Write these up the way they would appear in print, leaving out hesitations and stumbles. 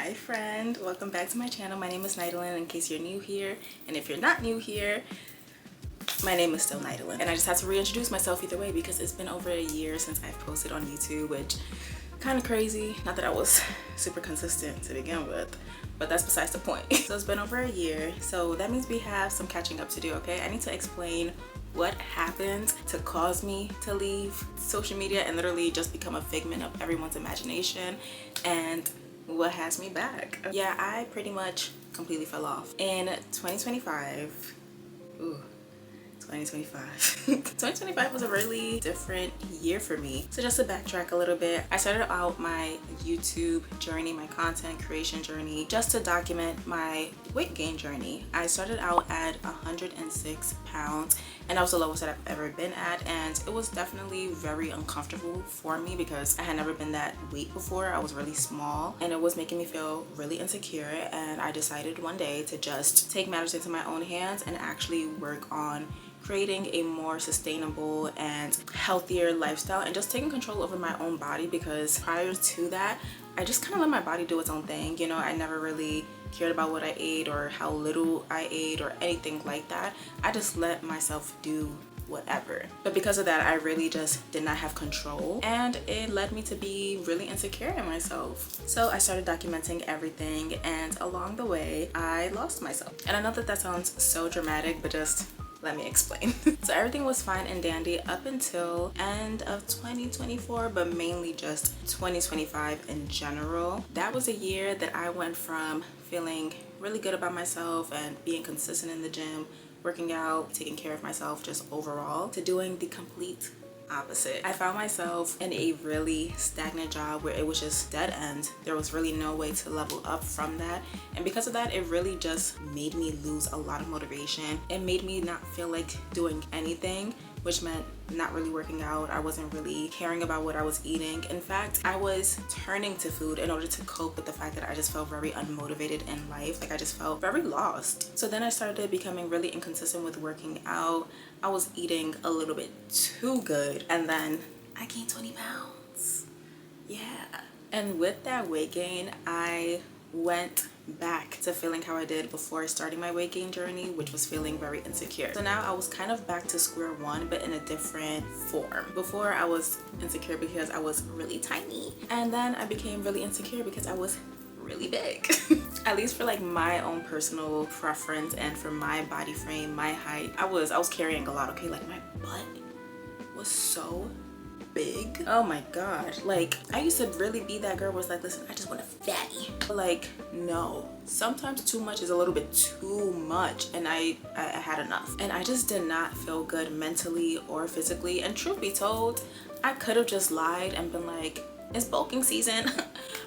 Hi friend, welcome back to my channel. My name is Naidalyn in case you're new here, and if you're not new here, my name is still Naidalyn. And I just had to reintroduce myself either way because it's been over a year since I've posted on YouTube, which kind of crazy. Not that I was super consistent to begin with, but that's besides the point. So it's been over a year, so that means we have some catching up to do, okay? I need to explain what happened to cause me to leave social media and literally just become a figment of everyone's imagination, and what has me back. Yeah, I pretty much completely fell off in 2025. Ooh, 2025. 2025 was a really different year for me. So just to backtrack a little bit, I started out my YouTube journey, my content creation journey, just to document my weight gain journey. I started out at 106 pounds, and that was the lowest that I've ever been at, and it was definitely very uncomfortable for me because I had never been that weight before. I was really small and it was making me feel really insecure, and I decided one day to just take matters into my own hands and actually work on creating a more sustainable and healthier lifestyle and just taking control over my own body, because prior to that I just kind of let my body do its own thing. You know, I never really cared about what I ate or how little I ate or anything like that. I just let myself do whatever. But because of that, I really just did not have control, and it led me to be really insecure in myself. So I started documenting everything, and along the way I lost myself. And I know that sounds so dramatic, but just let me explain. So everything was fine and dandy up until end of 2024, but mainly just 2025 in general. That was a year that I went from feeling really good about myself and being consistent in the gym, working out, taking care of myself just overall, to doing the complete opposite. I found myself in a really stagnant job where it was just dead end. There was really no way to level up from that, and because of that, it really just made me lose a lot of motivation. It made me not feel like doing anything, which meant not really working out. I wasn't really caring about what I was eating. In fact, I was turning to food in order to cope with the fact that I just felt very unmotivated in life. Like, I just felt very lost. So then I started becoming really inconsistent with working out. I was eating a little bit too good, and then I gained 20 pounds. Yeah. And with that weight gain, I went back to feeling how I did before starting my weight gain journey, which was feeling very insecure. So now I was kind of back to square one, but in a different form. Before, I was insecure because I was really tiny, and then I became really insecure because I was really big. At least for like my own personal preference and for my body frame, my height, I was carrying a lot, okay? Like, my butt was so big. Oh my god. Like, I used to really be that girl where it's like, listen, I just want a fatty. Like, no, sometimes too much is a little bit too much, and I had enough, and I just did not feel good mentally or physically. And truth be told, I could have just lied and been like, it's bulking season.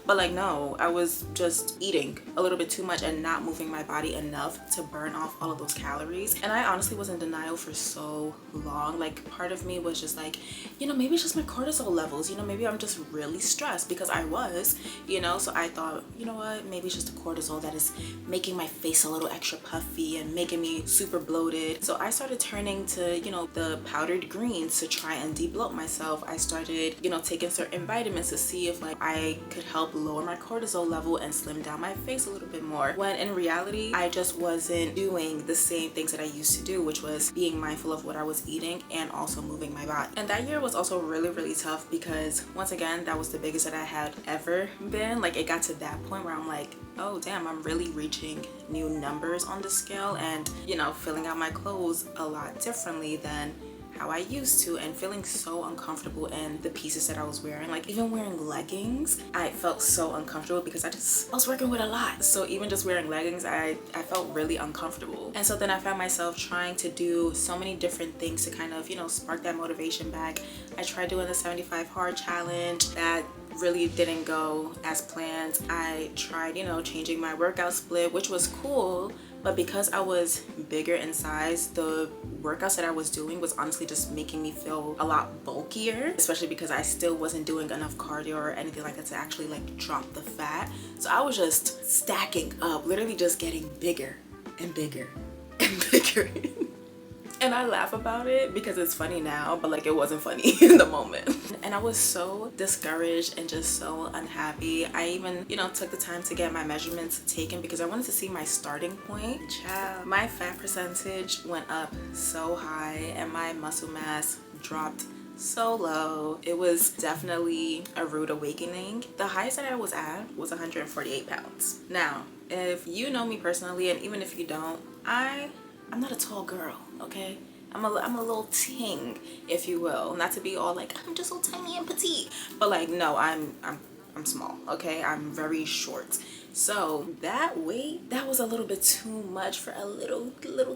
But like, no, I was just eating a little bit too much and not moving my body enough to burn off all of those calories. And I honestly was in denial for so long. Like, part of me was just like, you know, maybe it's just my cortisol levels, you know, maybe I'm just really stressed, because I was, you know. So I thought, you know what, maybe it's just the cortisol that is making my face a little extra puffy and making me super bloated. So I started turning to, you know, the powdered greens to try and de-bloat myself. I started, you know, taking certain vitamins to see if like I could help lower my cortisol level and slim down my face a little bit more, when in reality I just wasn't doing the same things that I used to do, which was being mindful of what I was eating and also moving my body. And that year was also really tough because, once again, that was the biggest that I had ever been. Like, it got to that point where I'm like, oh damn, I'm really reaching new numbers on the scale, and, you know, filling out my clothes a lot differently than how I used to, and feeling so uncomfortable in the pieces that I was wearing. Like, even wearing leggings, I felt so uncomfortable because I was working with a lot. So even just wearing leggings, I felt really uncomfortable. And so then I found myself trying to do so many different things to kind of, you know, spark that motivation back. I tried doing the 75 hard challenge. That really didn't go as planned. I tried, you know, changing my workout split, which was cool, but because I was bigger in size, the workouts that I was doing was honestly just making me feel a lot bulkier, especially because I still wasn't doing enough cardio or anything like that to actually like drop the fat. So I was just stacking up, literally just getting bigger and bigger and bigger. And I laugh about it because it's funny now, but like it wasn't funny in the moment. And I was so discouraged and just so unhappy. I even, you know, took the time to get my measurements taken because I wanted to see my starting point. Child, my fat percentage went up so high and my muscle mass dropped so low. It was definitely a rude awakening. The highest that I was at was 148 pounds. Now, if you know me personally, and even if you don't, I'm not a tall girl, okay? I'm a little ting, if you will. Not to be all like, I'm just so tiny and petite. But like, no, I'm small, okay? I'm very short. So that weight, that was a little bit too much for a little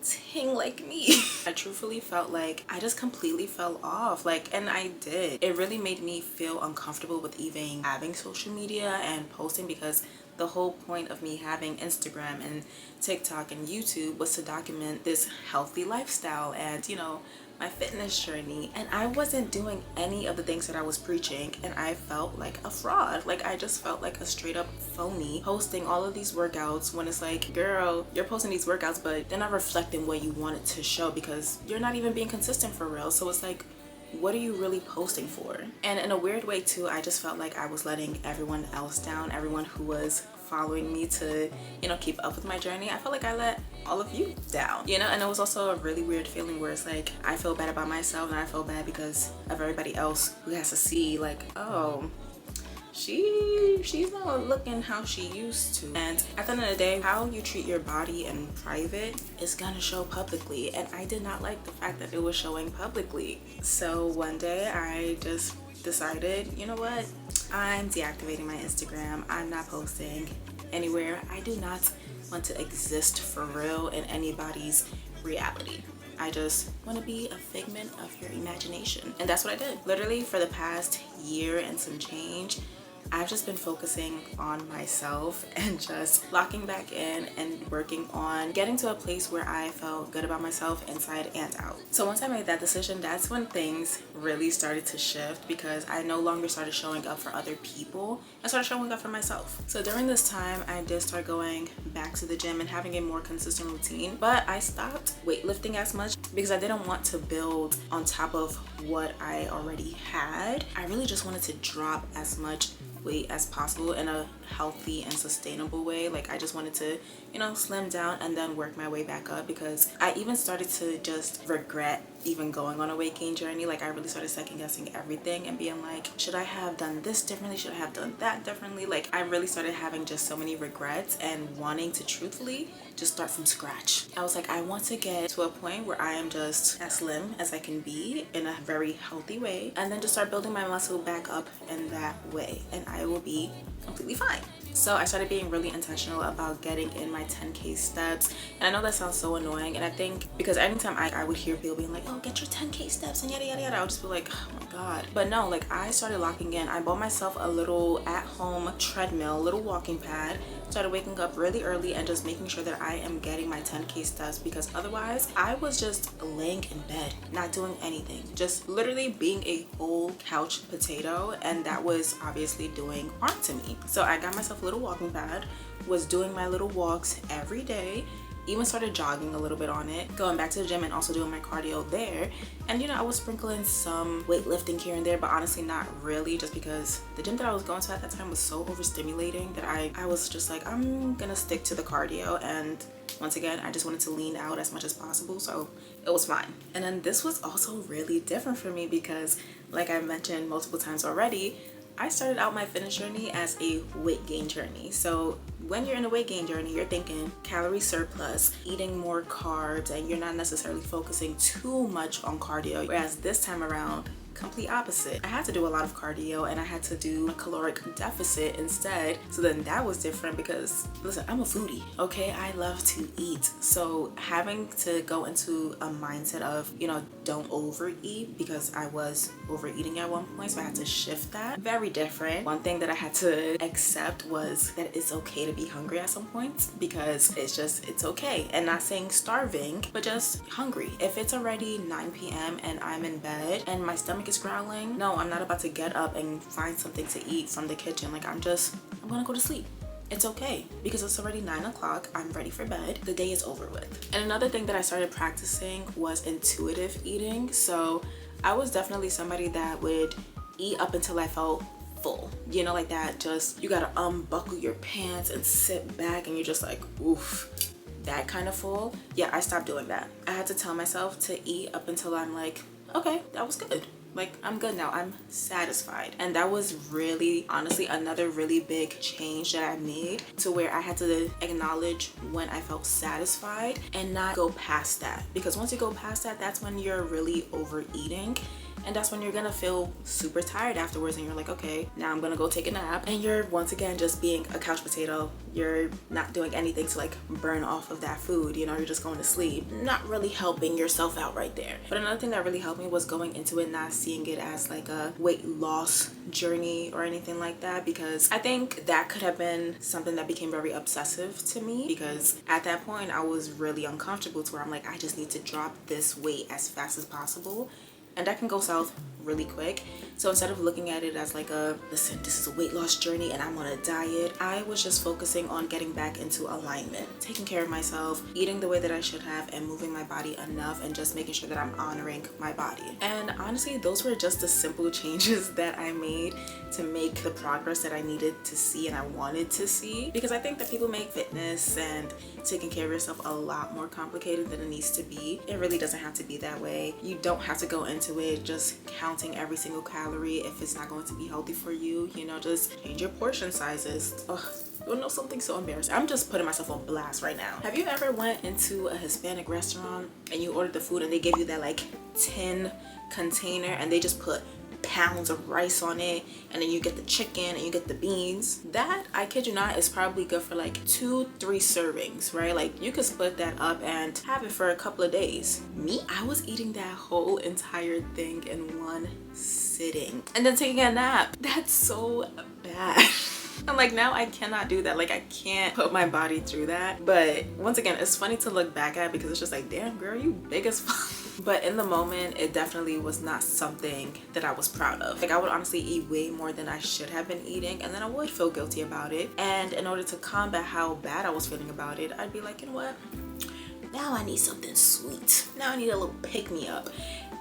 ting like me. I truthfully felt like I just completely fell off. Like, and I did. It really made me feel uncomfortable with even having social media and posting, because the whole point of me having Instagram and TikTok and YouTube was to document this healthy lifestyle and, you know, my fitness journey. And I wasn't doing any of the things that I was preaching, and I felt like a fraud. Like, I just felt like a straight up phony posting all of these workouts when it's like, girl, you're posting these workouts but they're not reflecting what you wanted to show, because you're not even being consistent for real. So it's like, what are you really posting for? And in a weird way too, I just felt like I was letting everyone else down, everyone who was following me to, you know, keep up with my journey. I felt like I let all of you down, you know. And it was also a really weird feeling where it's like I feel bad about myself, and I feel bad because of everybody else who has to see like, oh, she's not looking how she used to. And at the end of the day, how you treat your body in private is gonna show publicly, and I did not like the fact that it was showing publicly. So one day I just decided, you know what, I'm deactivating my Instagram. I'm not posting anywhere. I do not want to exist for real in anybody's reality. I just want to be a figment of your imagination. And that's what I did. Literally for the past year and some change, I've just been focusing on myself and just locking back in and working on getting to a place where I felt good about myself inside and out. So once I made that decision, that's when things really started to shift, because I no longer started showing up for other people. I started showing up for myself. So during this time, I did start going back to the gym and having a more consistent routine, but I stopped weightlifting as much because I didn't want to build on top of what I already had. I really just wanted to drop as much weight as possible in a healthy and sustainable way. Like, I just wanted to, you know, slim down and then work my way back up, because I even started to just regret even going on a weight gain journey. Like, I really started second guessing everything and being like, should I have done this differently? Should I have done that differently? Like, I really started having just so many regrets and wanting to truthfully just start from scratch. I was like, I want to get to a point where I am just as slim as I can be in a very healthy way, and then just start building my muscle back up in that way, and I will be completely fine. So I started being really intentional about getting in my 10K steps. And I know that sounds so annoying, and I think because anytime I would hear people being like, oh, get your 10K steps and yada yada yada, I would just be like, oh my god. But no, like, I started locking in. I bought myself a little at-home treadmill, little walking pad, started waking up really early and just making sure that I am getting my 10K steps, because otherwise I was just laying in bed not doing anything, just literally being a whole couch potato, and that was obviously doing harm to me. So I got myself a little walking pad, was doing my little walks every day, even started jogging a little bit on it, going back to the gym and also doing my cardio there. And you know, I was sprinkling some weightlifting here and there, but honestly not really, just because the gym that I was going to at that time was so overstimulating that I was just like, I'm gonna stick to the cardio. And once again, I just wanted to lean out as much as possible, so it was fine. And then this was also really different for me because, like I mentioned multiple times already, I started out my fitness journey as a weight gain journey. So when you're in a weight gain journey, you're thinking calorie surplus, eating more carbs, and you're not necessarily focusing too much on cardio. Whereas this time around, complete opposite. I had to do a lot of cardio and I had to do a caloric deficit instead. So then that was different because, listen, I'm a foodie, okay? I love to eat. So having to go into a mindset of, you know, don't overeat, because I was overeating at one point, so I had to shift that. Very different. One thing that I had to accept was that it's okay to be hungry at some points, because it's okay. And not saying starving, but just hungry. If it's already 9 p.m. and I'm in bed and my stomach is growling, no, I'm not about to get up and find something to eat from the kitchen. Like, I'm gonna go to sleep. it's okay because it's already 9 o'clock. I'm ready for bed. The day is over with. And another thing that I started practicing was intuitive eating. So I was definitely somebody that would eat up until I felt full, you know, like that. Just, you gotta unbuckle your pants and sit back and you're just like, oof, that kind of full. Yeah, I stopped doing that. I had to tell myself to eat up until I'm like, okay, that was good. Like, I'm good now, I'm satisfied. And that was really, honestly, another really big change that I made, to where I had to acknowledge when I felt satisfied and not go past that. Because once you go past that, that's when you're really overeating. And that's when you're gonna feel super tired afterwards and you're like, okay, now I'm gonna go take a nap. And you're once again just being a couch potato. You're not doing anything to like burn off of that food, you know, you're just going to sleep. Not really helping yourself out right there. But another thing that really helped me was going into it not seeing it as like a weight loss journey or anything like that, because I think that could have been something that became very obsessive to me, because at that point I was really uncomfortable to where I'm like, I just need to drop this weight as fast as possible. And that can go south really quick. So instead of looking at it as like a, listen, this is a weight loss journey and I'm on a diet, I was just focusing on getting back into alignment, taking care of myself, eating the way that I should have, and moving my body enough, and just making sure that I'm honoring my body. And honestly, those were just the simple changes that I made to make the progress that I needed to see and I wanted to see. Because I think that people make fitness and taking care of yourself a lot more complicated than it needs to be. It really doesn't have to be that way. You don't have to go into it just counting every single calorie if it's not going to be healthy for you. You know, just change your portion sizes. Ugh. You know something so embarrassing? I'm just putting myself on blast right now. Have you ever went into a Hispanic restaurant and you ordered the food and they gave you that like tin container and they just put pounds of rice on it, and then you get the chicken and you get the beans? That, I kid you not, is probably good for like 2-3 servings, right? Like you could split that up and have it for a couple of days. Me, I was eating that whole entire thing in one sitting and then taking a nap. That's so bad. I'm like, now I cannot do that. Like, I can't put my body through that. But once again, it's funny to look back at because it's just like, damn girl, you big as fuck. But in the moment, it definitely was not something that I was proud of. Like, I would honestly eat way more than I should have been eating, and then I would feel guilty about it. And in order to combat how bad I was feeling about it, I'd be like, you know what? Now I need something sweet. Now I need a little pick-me-up.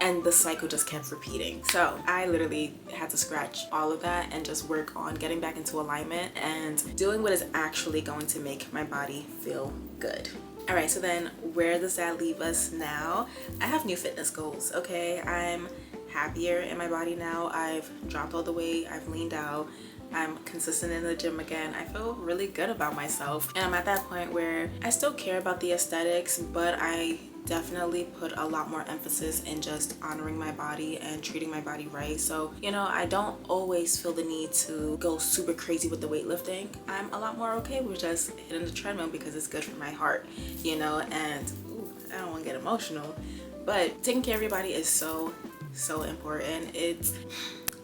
And the cycle just kept repeating. So I literally had to scratch all of that and just work on getting back into alignment and doing what is actually going to make my body feel good. All right, so then where does that leave us now? I have new fitness goals, okay? I'm happier in my body now. I've dropped all the weight, I've leaned out, I'm consistent in the gym again. I feel really good about myself. And I'm at that point where I still care about the aesthetics, but I definitely put a lot more emphasis in just honoring my body and treating my body right. So, you know, I don't always feel the need to go super crazy with the weightlifting. I'm a lot more okay with just hitting the treadmill because it's good for my heart, you know, and ooh, I don't want to get emotional, but taking care of your body is so important.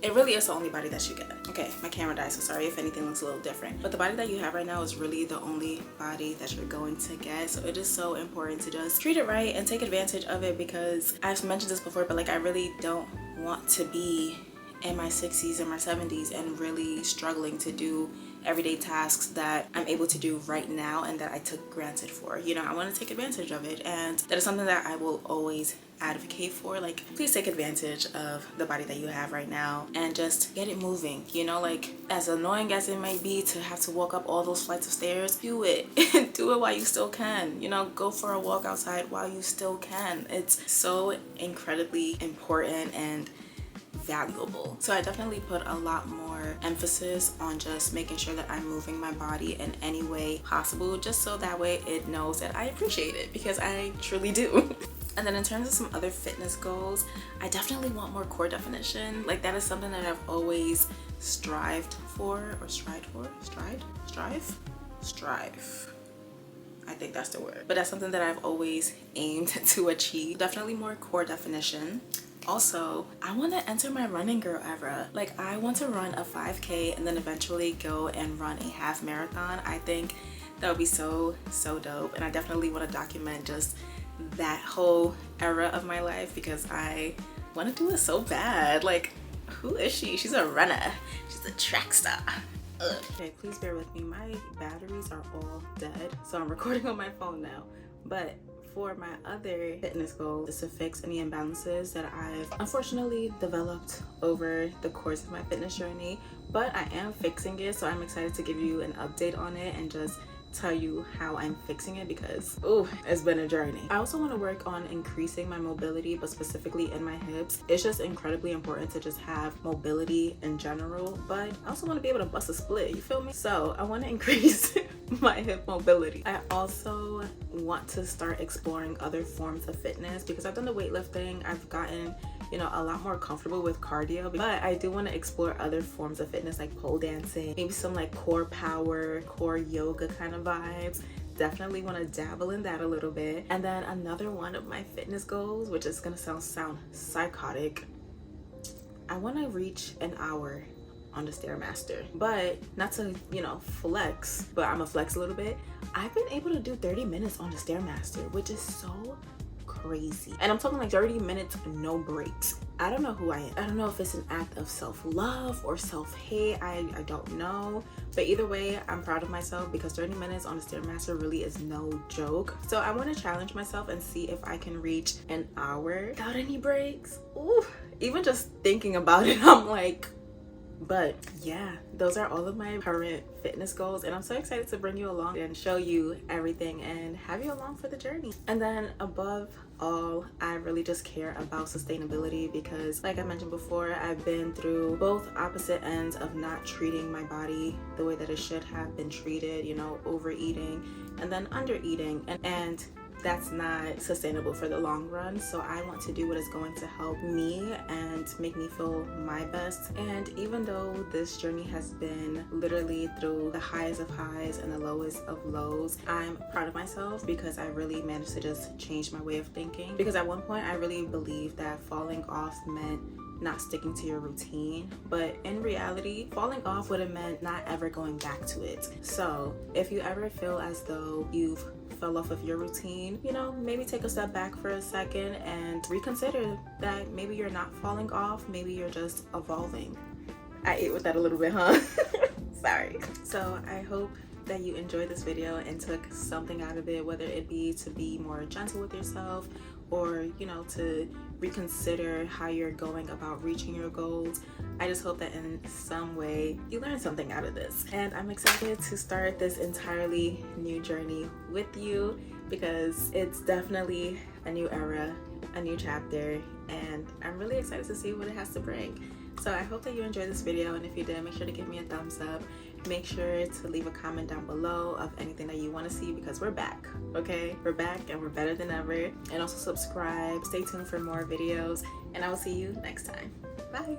It really is the only body that you get. Okay, my camera died, so sorry if anything looks a little different. But the body that you have right now is really the only body that you're going to get. So it is so important to just treat it right and take advantage of it, because I've mentioned this before, but like I really don't want to be in my 60s and my 70s and really struggling to do everyday tasks that I'm able to do right now and that I took granted for. You know, I want to take advantage of it, and that is something that I will always advocate for. Like, please take advantage of the body that you have right now and just get it moving. You know, like, as annoying as it might be to have to walk up all those flights of stairs, do it. Do it while you still can. You know, go for a walk outside while you still can. It's so incredibly important and valuable. So I definitely put a lot more emphasis on just making sure that I'm moving my body in any way possible, just so that way it knows that I appreciate it, because I truly do. And then in terms of some other fitness goals, I definitely want more core definition. Like, that is something that I've always strived for, or strived for? Strive. I think that's the word. But that's something that I've always aimed to achieve. Definitely more core definition. Also, I want to enter my running girl era. Like, I want to run a 5K and then eventually go and run a half marathon. I think that would be so dope. And I definitely want to document just that whole era of my life, because I want to do it so bad. Like, who is she? She's a runner. She's a track star. Okay, please bear with me. My batteries are all dead, so I'm recording on my phone now. But for my other fitness goal is to fix any imbalances that I've unfortunately developed over the course of my fitness journey. But I am fixing it, so I'm excited to give you an update on it and just tell you how I'm fixing it, because it's been a journey. I also want to work on increasing my mobility, but specifically in my hips. It's just incredibly important to just have mobility in general, but I also want to be able to bust a split, you feel me? So I want to increase my hip mobility. I also want to start exploring other forms of fitness because I've done the weightlifting. I've gotten a lot more comfortable with cardio, but I do want to explore other forms of fitness like pole dancing, maybe some like core power, core yoga kind of vibes. Definitely want to dabble in that a little bit. And then another one of my fitness goals, which is gonna sound psychotic, I want to reach an hour on the Stairmaster, but not to flex, but I'm gonna flex a little bit. I've been able to do 30 minutes on the Stairmaster, which is so crazy. And I'm talking like 30 minutes, no breaks. I don't know who I am. I don't know if it's an act of self-love or self-hate. I don't know. But either way, I'm proud of myself because 30 minutes on the Stairmaster really is no joke. So I want to challenge myself and see if I can reach an hour without any breaks. Ooh, even just thinking about it, I'm like, but yeah, those are all of my current fitness goals, and I'm so excited to bring you along and show you everything and have you along for the journey. And then above all, I really just care about sustainability because, like I mentioned before, I've been through both opposite ends of not treating my body the way that it should have been treated, overeating and then undereating, and that's not sustainable for the long run. So I want to do what is going to help me and make me feel my best. And even though this journey has been literally through the highs of highs and the lowest of lows, I'm proud of myself because I really managed to just change my way of thinking. Because at one point I really believed that falling off meant not sticking to your routine, but in reality, falling off would have meant not ever going back to it. So if you ever feel as though you've fell off of your routine, maybe take a step back for a second and reconsider that maybe you're not falling off, maybe you're just evolving. I ate with that a little bit, huh? Sorry. So I hope that you enjoyed this video and took something out of it, whether it be to be more gentle with yourself or to reconsider how you're going about reaching your goals. I just hope that in some way you learned something out of this, and I'm excited to start this entirely new journey with you because it's definitely a new era, a new chapter, and I'm really excited to see what it has to bring. So I hope that you enjoyed this video, and if you did, make sure to give me a thumbs up. Make sure to leave a comment down below of anything that you want to see because we're back, okay? We're back and we're better than ever. And also subscribe, stay tuned for more videos, and I will see you next time. Bye.